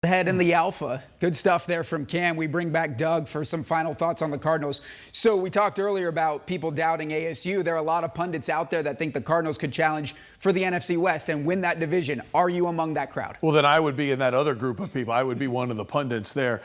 The head and the alpha. Good stuff there from Cam. We bring back Doug for some final thoughts on the Cardinals. So we talked earlier about people doubting ASU. There are a lot of pundits out there that think the Cardinals could challenge for the NFC West and win that division. Are you among that crowd? Well, then I would be in that other group of people. I would be one of the pundits there.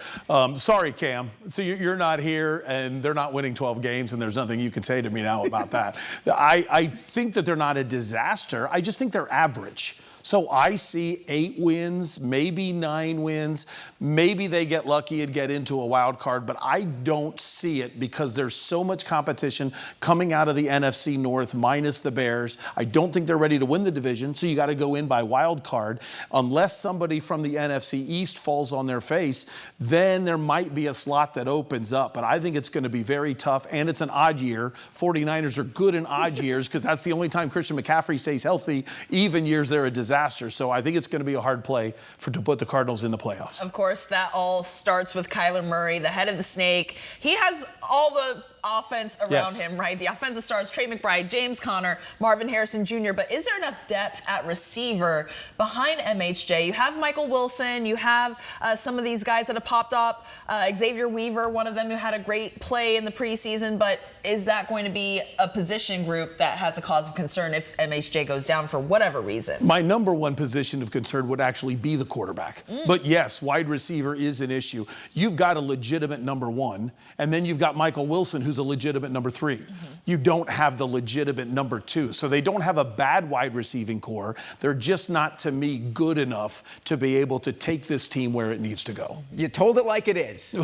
Sorry, Cam. So you're not here, and they're not winning 12 games, and there's nothing you can say to me now about that. I think that they're not a disaster. I just think they're average. So I see 8 wins, maybe 9 wins. Maybe they get lucky and get into a wild card, but I don't see it because there's so much competition coming out of the NFC North minus the Bears. I don't think they're ready to win the division, so you got to go in by wild card. Unless somebody from the NFC East falls on their face, then there might be a slot that opens up. But I think it's going to be very tough, and it's an odd year. 49ers are good in odd years because that's the only time Christian McCaffrey stays healthy. Even years, they're a disaster. So I think it's going to be a hard play to put the Cardinals in the playoffs. Of course, that all starts with Kyler Murray, the head of the snake. He has all the offense around him, right? The offensive stars, Trey McBride, James Conner, Marvin Harrison Jr. But is there enough depth at receiver behind MHJ? You have Michael Wilson. You have some of these guys that have popped up. Xavier Weaver, one of them who had a great play in the preseason. But is that going to be a position group that has a cause of concern if MHJ goes down for whatever reason? My number one position of concern would actually be the quarterback. But yes, wide receiver is an issue. You've got a legitimate number 1, and then you've got Michael Wilson, who's a legitimate number 3. You don't have the legitimate number 2. So they don't have a bad wide receiving core. They're just not, to me, good enough to be able to take this team where it needs to go. You told it like it is.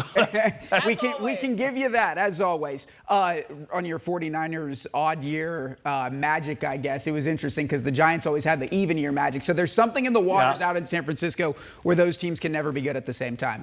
we can give you that, as always. On your 49ers odd year magic, I guess, it was interesting because the Giants always had the even year magic. So there's something in the waters out in San Francisco where those teams can never be good at the same time.